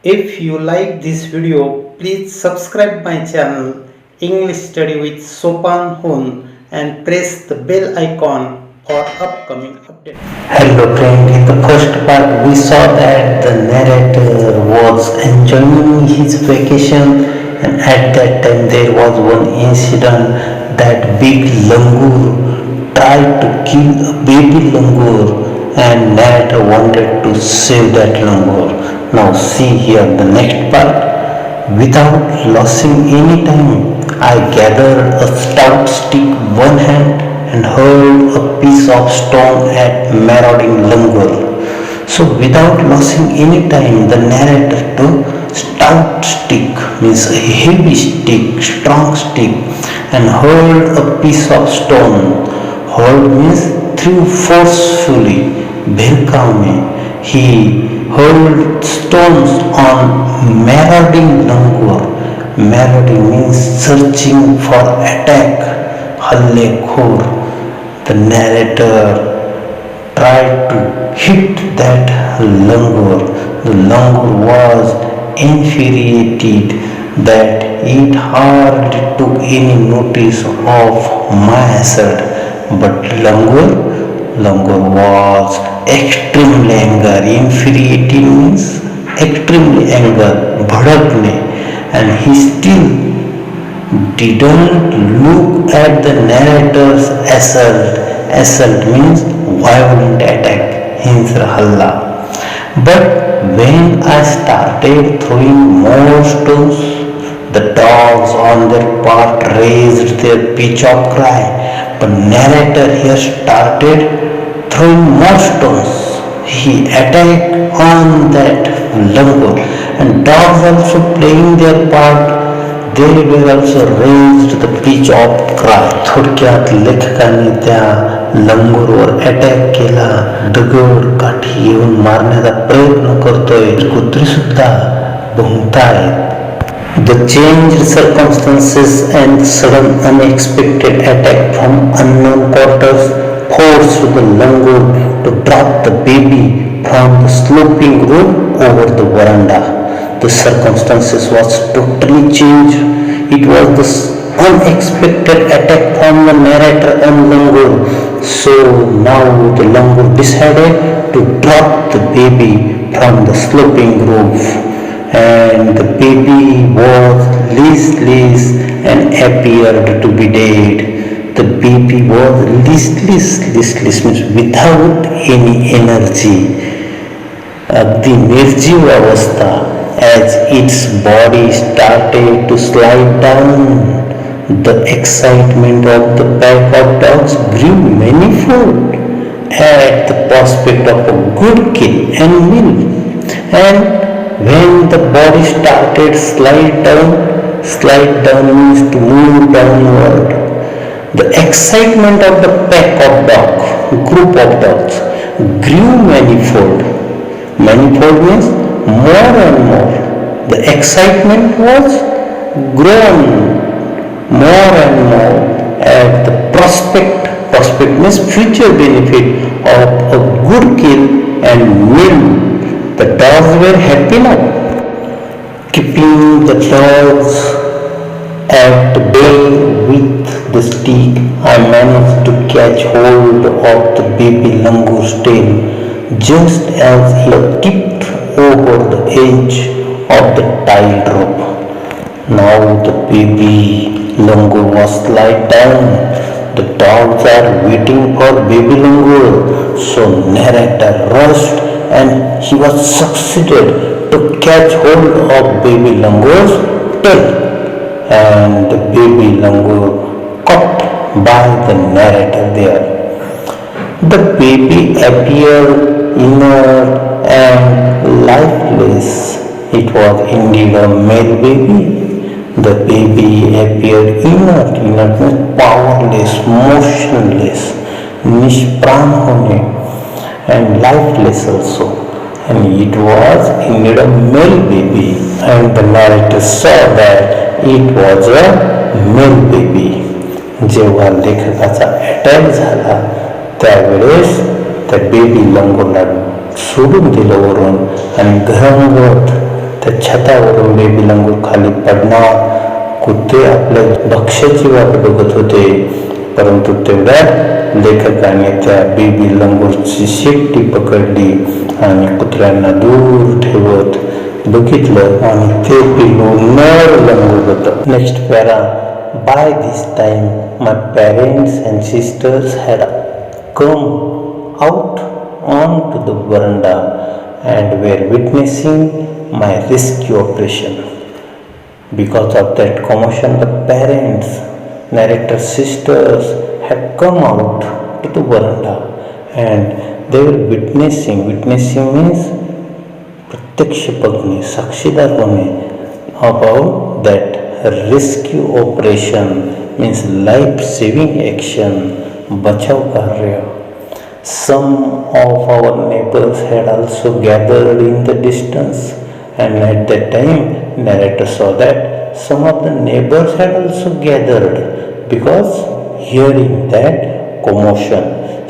If you like this video, please subscribe my channel English Study with Sopan Hun and press the bell icon for upcoming updates. Hello friend, in the first part we saw that the narrator was enjoying his vacation, and at that time there was one incident that big langur tried to kill a baby langur, and narrator wanted to save that langur. Now see here the next part. Without losing any time, I gathered a stout stick one hand and hurled a piece of stone at marauding langur. So without losing any time, the narrator took stout stick, means a heavy stick, strong stick, and hurled a piece of stone. Hurled means threw forcefully, bhirka mein. He hurled stones on marauding langur. Marauding means searching for attack. Hallekhor. The narrator tried to hit that langur. The langur was infuriated that it hardly took any notice of my assault. But langur was extremely angry. Infuriated means extremely angry, bhadakne, and he still didn't look at the narrator's assault. Assault means violent attack, hinsra halla. But when I started throwing more stones, the dogs on their part raised their pitch-up cry. But narrator here started throwing more stones. He attacked on that langur, and dogs also playing their part. They were also raised the pitch of cry. थोडक्यात लेखकांनी त्या लंगूरवर attack केला, दगड काठी घेऊन मारण्याचा प्रयत्न करतोय. कुत्री सुद्धा भुंकतायत. The changed circumstances and sudden unexpected attack from unknown quarters forced the langur to drop the baby from the sloping roof over the veranda. The circumstances was totally changed. It was the unexpected attack from the narrator on langur. So now the langur decided to drop the baby from the sloping roof, and the baby was listless and appeared to be dead. The baby was listless means without any energy, अगदी निर्जीव अवस्था. As its body started to slide down, the excitement of the pack of dogs grew manifold at the prospect of a good kill and meal. And when the body started slide down means to move downward. The excitement of the pack of dogs, group of dogs, grew manifold. Manifold means more and more. The excitement was grown more and more at the prospect. Prospect means future benefit of a good kill and meal. The dogs were happy now. Keeping the dogs at bay with the stick, I managed to catch hold of the baby langur's tail just as he tipped over the edge of the tiled rope. Now the baby langur was laid down. The dogs are waiting for baby langur. So narrator rushed, and he was succeeded to catch hold of baby langur's tail, and the baby langur caught by the narrator there. The baby appeared inert and lifeless. It was indeed a male baby. The baby appeared inert. Inert means powerless, motionless, निष्प्राण होने, and lifeless also. And it was indeed a male baby, and the narrator saw that it was a male baby. जेव्हा लेखकाचा attack झाला त्यावेळेस त्या baby लंगूरला सोडून दिलं वरून, आणि घरंगत त्या छतावरून बेबी लंगूर खाली पडणार. कुत्रे आपल्या भक्ष्याची वाट बघत होते, परंतु तेवढ्यात लेखकाने त्या बेबी लंगूरची शेपटी पकडली आणि कुत्र्यांना दूर ठेवत बघितलं आणि ते पिल्लू नर लंगूर होतं. Next para. By this time my parents and sisters had come out on to the veranda and were witnessing my rescue operation. Because of that commotion, the parents, narrator's sisters, had come out to the veranda and they were witnessing. Witnessing means प्रत्यक्ष बघणे, साक्षीदार होणे about that rescue operation means life saving action, बचाव कार्य. Some of our neighbors had also gathered in the distance, and at that time narrator saw that some of the neighbors had also gathered because hearing that commotion.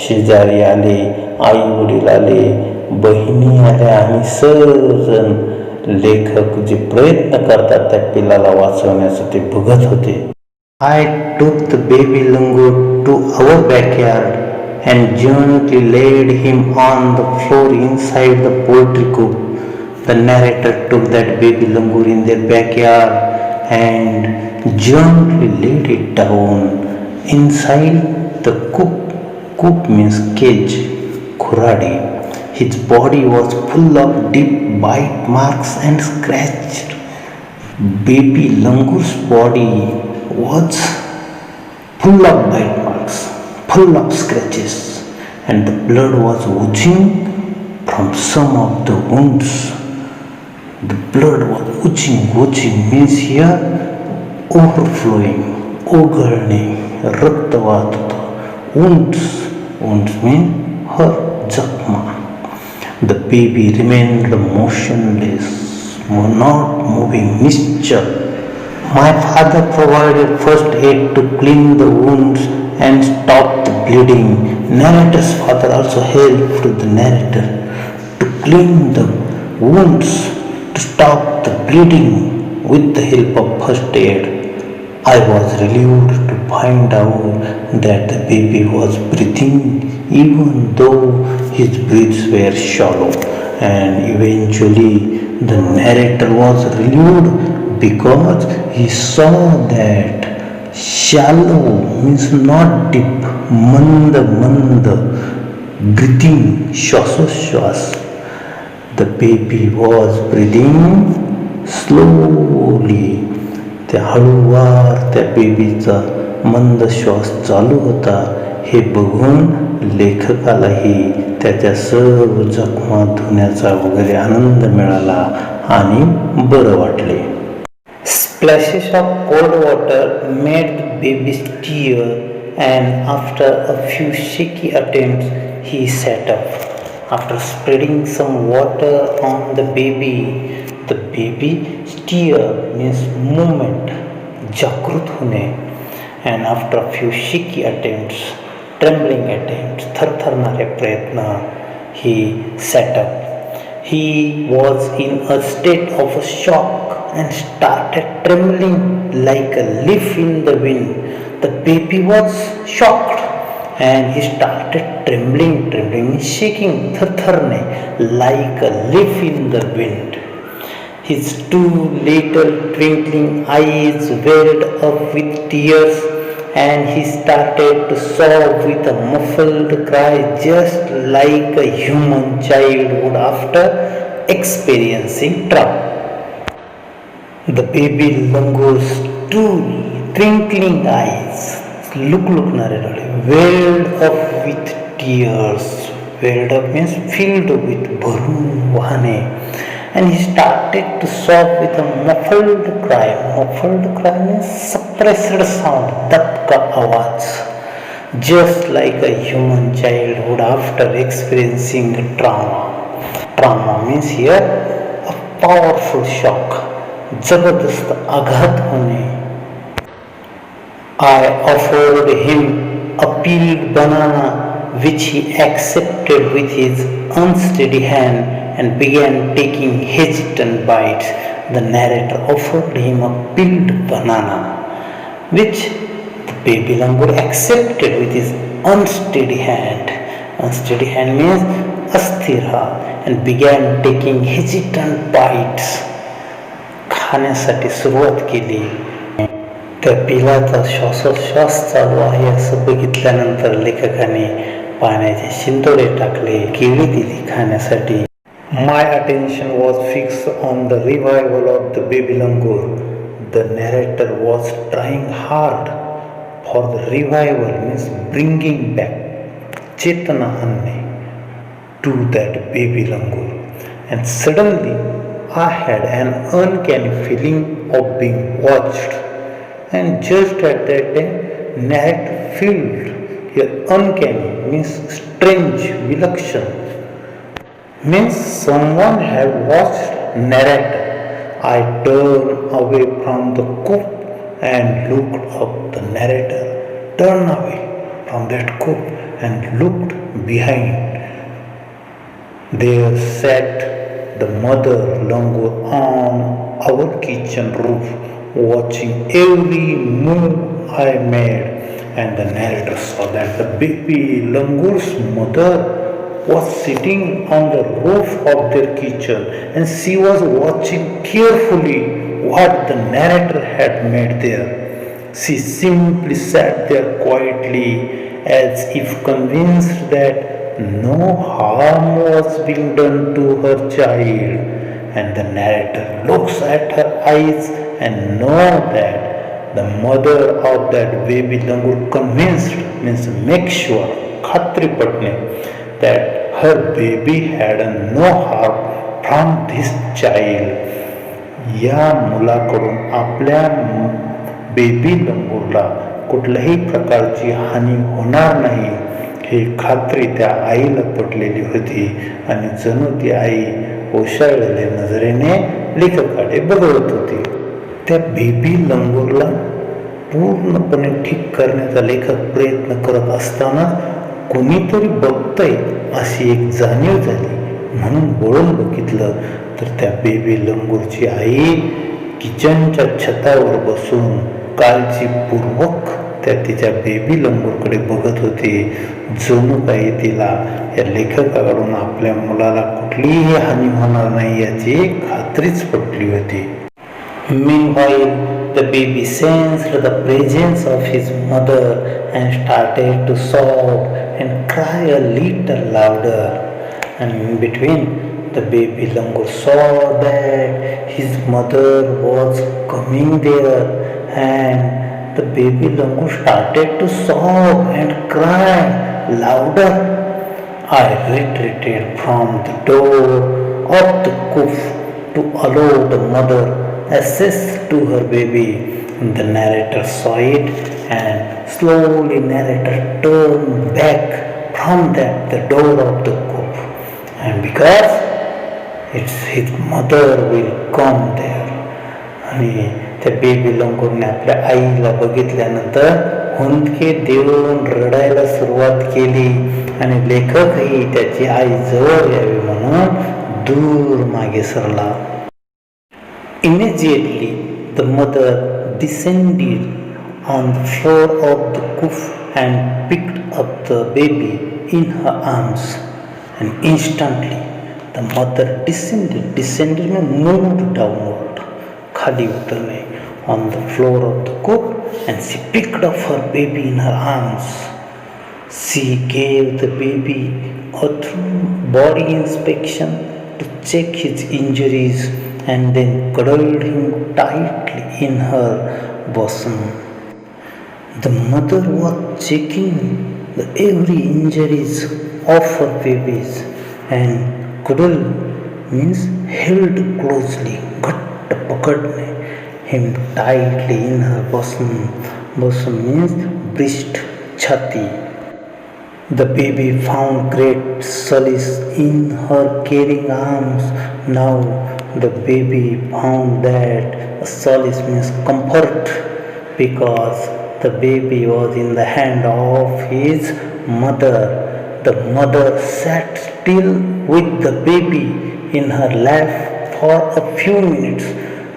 शेजारी आले, आई वडील आले, बहिणी आल्या आणि सर्वजण लेखक जे प्रयत्न करतात त्या पिलाला वाचवण्याचं ते बघत होते. I took the baby langur to our backyard and gently laid him on the floor inside the poultry coop. The narrator took that baby langur in their backyard and gently laid it down inside the coop. Coop means cage, khuradi. His body was full of deep bite marks and scratches. Baby langur's body was full of bite marks, full of scratches, and the blood was oozing from some of the wounds. The blood was oozing means here overflowing, ओघळणे, रक्त वाहत होतं. wounds mean hurt, जखमा. The baby remained motionless, not moving, Nishchal. My father provided first aid to clean the wounds and stop the bleeding. Narrator's father also helped the narrator to clean the wounds, to stop the bleeding with the help of first aid. I was relieved to find out that the baby was breathing even though his breaths were shallow, and eventually the narrator was relieved because he saw that shallow means not deep, mand breathing, श्वासोश्वास. The baby was breathing slowly. त्या हळूवार त्या बेबीचा मंद श्वास चालू होता. हे बघून लेखकालाही त्याच्या सर्व जखमा धुण्याचा वगैरे आनंद मिळाला आणि बरं वाटले. Splashes of cold water made the baby stir, and after a few shaky attempts, he sat up. After spreading some water on the baby stir means movement, जागृत होणे, and after a few shaky attempts, trembling attempts, थरथरणारे प्रयत्न, he sat up. He was in a state of shock and started trembling like a leaf in the wind. The baby was shocked and he started trembling, shaking, थरथरणे, like a leaf in the wind. His two little twinkling eyes welled up with tears and he started to sob with a muffled cry, just like a human child would after experiencing trauma. The baby langur's two twinkling eyes, लुकलुकणारे डोळे, welled up with tears. Welled up means filled with, भरून वाहने. And he started to sob with a muffled cry. Muffled cry means suppressed sound, दबका आवाज, just like a human child would after experiencing trauma. Trauma means here a powerful shock, जबरदस्त आघात होणे. I offered him a peeled banana which he accepted with his unsteady hand and began taking hesitant bites. The narrator offered him a peeled banana, which the baby langur accepted with his unsteady hand. Unsteady hand means asthira, and began taking hesitant bites. खाण्यासाठी सुरुवात केली. त्या पिलाचा श्वासोश्वास चालू आहे असं बघितल्यानंतर लेखकाने पाण्याचे शिंतोडे टाकले, केळी दिली खाण्यासाठी. My attention was fixed on the revival of the baby langur. The narrator was trying hard for the revival, means bringing back, chetana anne, to that baby langur. And suddenly I had an uncanny feeling of being watched. And just at that time, narrator felt here uncanny means strange, vilakshan, means someone had watched narrator. I turned away from the coop and looked up. The narrator turned away from that coop and looked behind. There sat the mother langur on our kitchen roof, watching every move I made, and the narrator saw that the baby langur's mother was sitting on the roof of their kitchen, and she was watching carefully what the narrator had made there. She simply sat there quietly, as if convinced that no harm was being done to her child. And the narrator looks at her eyes and knows that the mother of that baby langur convinced, means make sure, khatri patne, that her baby had no harm from this child. या मुलाकडून आपल्या baby लंगूरला कुठल्याही प्रकारची हानी होणार नाही ही खात्री त्या आईला पटलेली होती, आणि जणू ती आई ओशाळलेल्या नजरेने लेखकाकडे बघत होती. त्या बेबी लंगूरला पूर्णपणे ठीक करण्याचा लेखक प्रयत्न करत असताना कोणीतरी बघतंय अशी एक जाणीव झाली. म्हणून वळून बघितलं तर त्या बेबी लंगूरची आई किचनच्या छतावर बसून काळजीपूर्वक त्या तिच्या बेबी लंगूरकडे बघत होती. जणू काही तिला या लेखकाकडून आपल्या मुलाला कुठलीही हानी होणार नाही याची खात्रीच पटली होती. Meanwhile, the baby sensed the presence of his mother and started to sob and cry a little louder. And in between, the baby langur saw that his mother was coming there, and the baby langur started to sob and cry louder. I retreated from the door of the coop to allow the mother access to her baby. The narrator saw it, and slowly narrator turned back from the door of the coop, and because it's his mother will come there. आणि त्या baby लंगूरने आपल्या आईला बघितल्यानंतर हुंदके देऊन रडायला सुरुवात केली, आणि लेखकही त्याची आई जवळ यावी म्हणून दूर मागे सरला. Immediately the mother descended on the floor of the coop and picked up the baby in her arms, and instantly the mother descended and moved downward, khali utarne, on the floor of the coop, and she picked up her baby in her arms. She gave the baby a thorough body inspection to check his injuries, and then cuddled him tightly in her bosom. The mother was checking the every injuries of her babies, and cuddle means held closely, ghatt pakadne him tightly in her bosom. Bosom means breast, chhati. The baby found great solace in her caring arms. Now the baby found that solace means comfort, because the baby was in the hand of his mother. The mother sat still with the baby in her lap for a few minutes.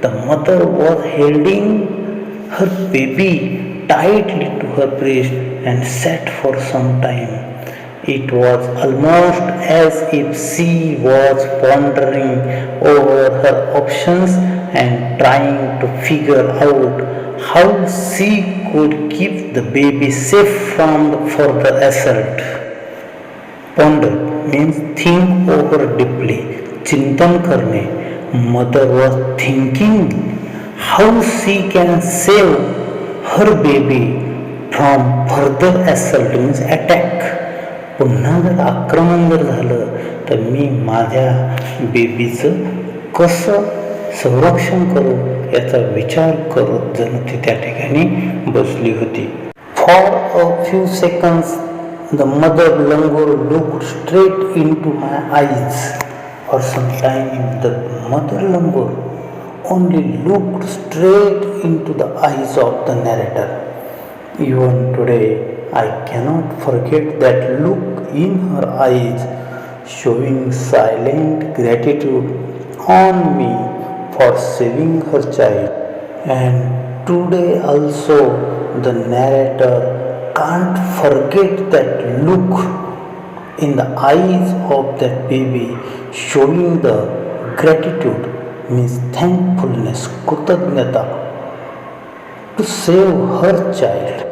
The mother was holding her baby tightly to her breast and sat for some time. It was almost as if she was pondering over her options and trying to figure out how she could keep the baby safe from the further assault. Ponder means think over deeply. चिंतन करणे. Mother was thinking how she can save her baby from further assault means attack. पुन्हा जर आक्रमण जर झालं तर मी माझ्या बेबीचं कसं संरक्षण करू याचा विचार करत जणू ती त्या ठिकाणी बसली होती. For a few seconds the mother langur looked straight into my eyes. For some time the mother langur only looked straight into the eyes of the narrator. Even today, I cannot forget that look in her eyes, showing silent gratitude on me for saving her child. And today also, the narrator can't forget that look in the eyes of that baby, showing the gratitude means thankfulness, kritanyata, to save her child.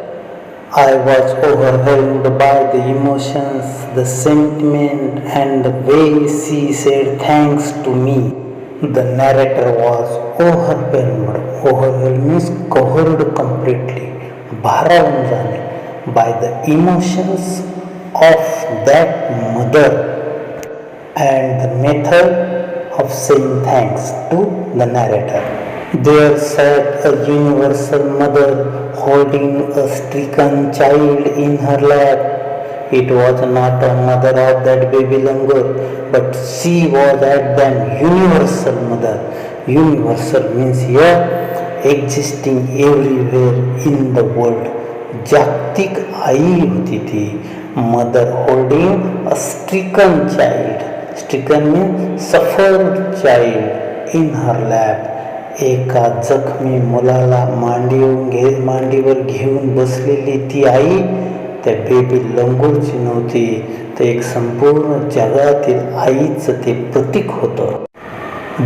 I was overwhelmed by the emotions, the sentiment, and the way she said thanks to me. The narrator was overwhelmed. Overwhelmed means covered completely, भारावून जाणे, by the emotions of that mother and the method of saying thanks to the narrator. There sat a universal mother holding a stricken child in her lap. It was not a mother of that baby Langur, but she was at them universal mother. Universal means here existing everywhere in the world. जागतिक आई होती थी. Mother holding a stricken child. Stricken means suffered child in her lap. एका जखमी मुलाला मांडीवर घेऊन बसलेली ती आई त्या बेबी लंगूरची नव्हती, तर एक संपूर्ण जगातील आईचं ते प्रतीक होतं.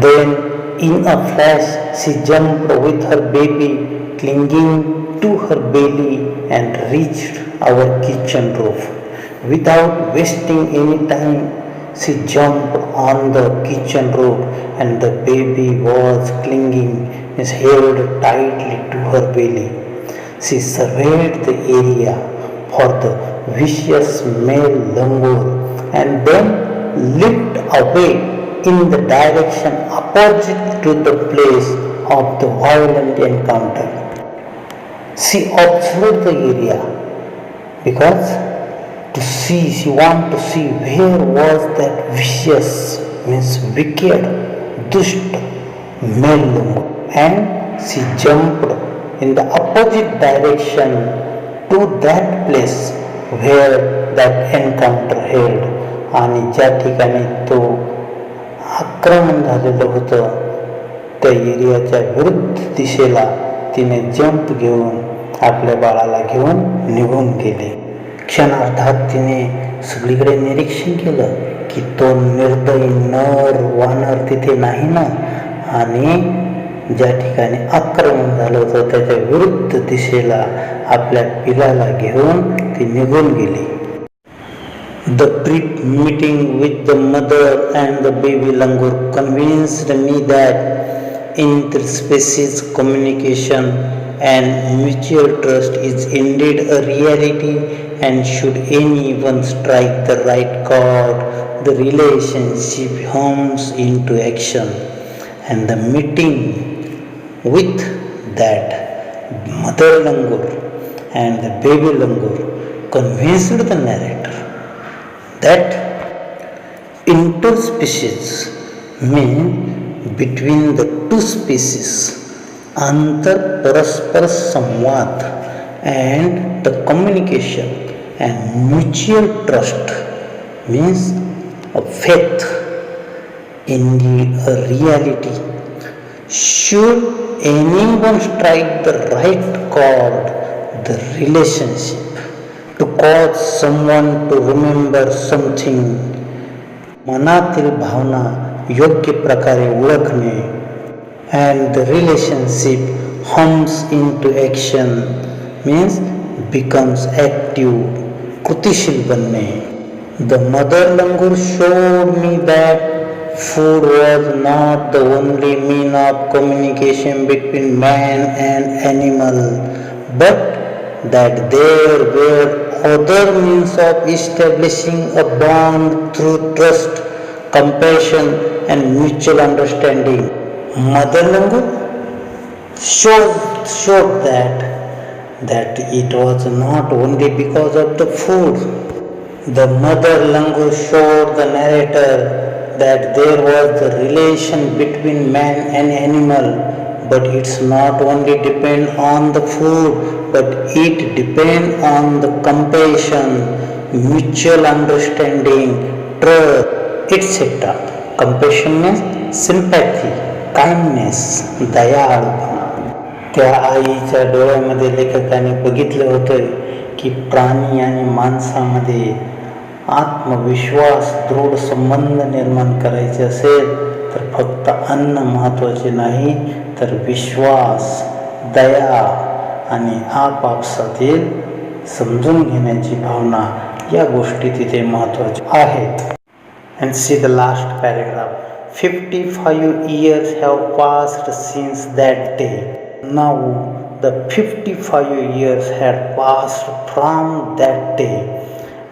Then in a flash she jumped with her baby clinging to her belly and reached our kitchen roof. Without wasting any time, she jumped on the kitchen roof and the baby was clinging, is held tightly to her belly. She surveyed the area for the vicious male langur and then leaped away in the direction opposite to the place of the violent encounter. She observed the area because she wanted to see where was that vicious means wicked, dusht male langur, and she jumped in the opposite direction to that place where that encounter held. आणि ज्या ठिकाणी तो आक्रमण झालेलं होतं त्या एरियाच्या विरुद्ध दिशेला तिने जंप घेऊन आपल्या बाळाला घेऊन निघून गेली. क्षणार्धात तिने सगळीकडे निरीक्षण केलं की तो निर्दयी नर वानर तिथे नाही ना, आणि ज्या ठिकाणी आक्रमण झालं होतं त्याच्या विरुद्ध दिशेला आपल्या पिलाला घेऊन ती निघून गेली. The brief meeting with the mother and the baby langur convinced me that interspecies communication and mutual trust is indeed a reality, and should anyone strike the right chord, the relationship hums into action. And the meeting with that mother langur and the baby langur convinced the narrator that interspecies means between the two species, antar paraspar samvad, and the communication and mutual trust means of faith, indeed a reality. Should anyone strike the right chord, the relationship, to cause someone to remember something, मनातील भावना योग्य प्रकारे ओळखणे, and the relationship hums into action means becomes active, कृतिशील बनणे. The mother langur showed me that food was not the only mean of communication between man and animal, but that there were other means of establishing a bond through trust, compassion and mutual understanding. Mother langur showed that it was not only because of the food. The mother langur showed the narrator that there was the relation between man and animal, but it's not only depend on the food, but it depend on the compassion, mutual understanding, trust, etc. Compassion means sympathy, kindness, दयाळूपणा. त्या आईच्या डोळ्यामध्ये लेखकाने बघितलं होतं की प्राणी आणि माणसामध्ये आत्मविश्वास, दृढ संबंध निर्माण करायचे असेल तर फक्त अन्न महत्त्वाचे नाही, तर विश्वास, दया आणि आपापसातील समजून घेण्याची भावना या गोष्टी तिथे महत्त्वाच्या आहेत. And see the last paragraph. 55 years have passed since that day. Now the 55 years had passed from that day,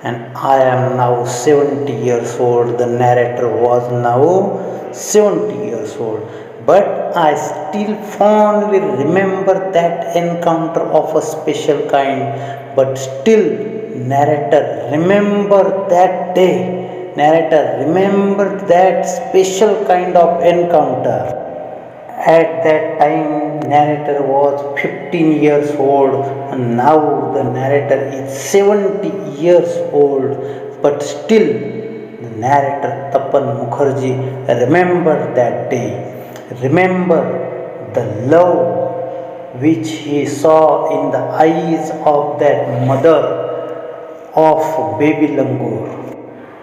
and I am now 70 years old. The narrator was now 70 years old, but I still fondly remember that encounter of a special kind. But still, narrator remembered that day. Narrator remembered that special kind of encounter. At that time, narrator was 15 years old, and now the narrator is 70 years old. But still, the narrator Tapan Mukherjee remembered that day. Remember the love which he saw in the eyes of that mother of baby langur.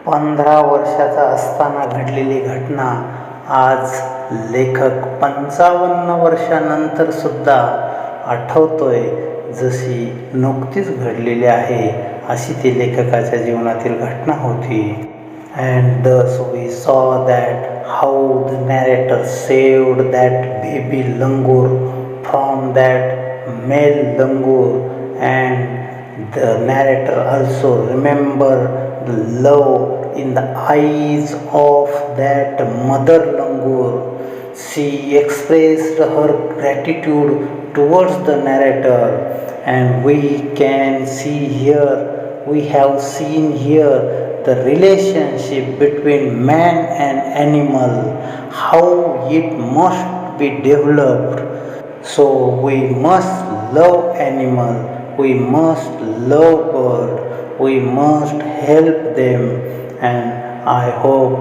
15 वर्षाचा असताना घडलेली घटना आज लेखक 55 वर्षानंतर सुद्धा आठवतोय, जशी नुकतीच घडलेली आहे अशी ती लेखकाच्या जीवनातील घटना होती. And thus we saw that how the narrator saved that baby langur from that male langur, and the narrator also remembered the love in the eyes of that mother langur. She expressed her gratitude towards the narrator, and we have seen here the relationship between man and animal, how it must be developed. So we must love animal, we must love bird, we must help them, and I hope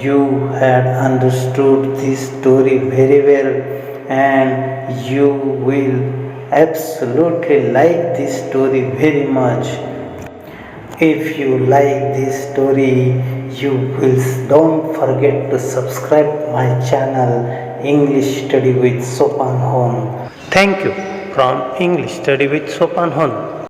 you had understood this story very well, and you will absolutely like this story very much. If you like this story, you will don't forget to subscribe my channel English Study with Sopan Hon. Thank you from English Study with Sopan Hon.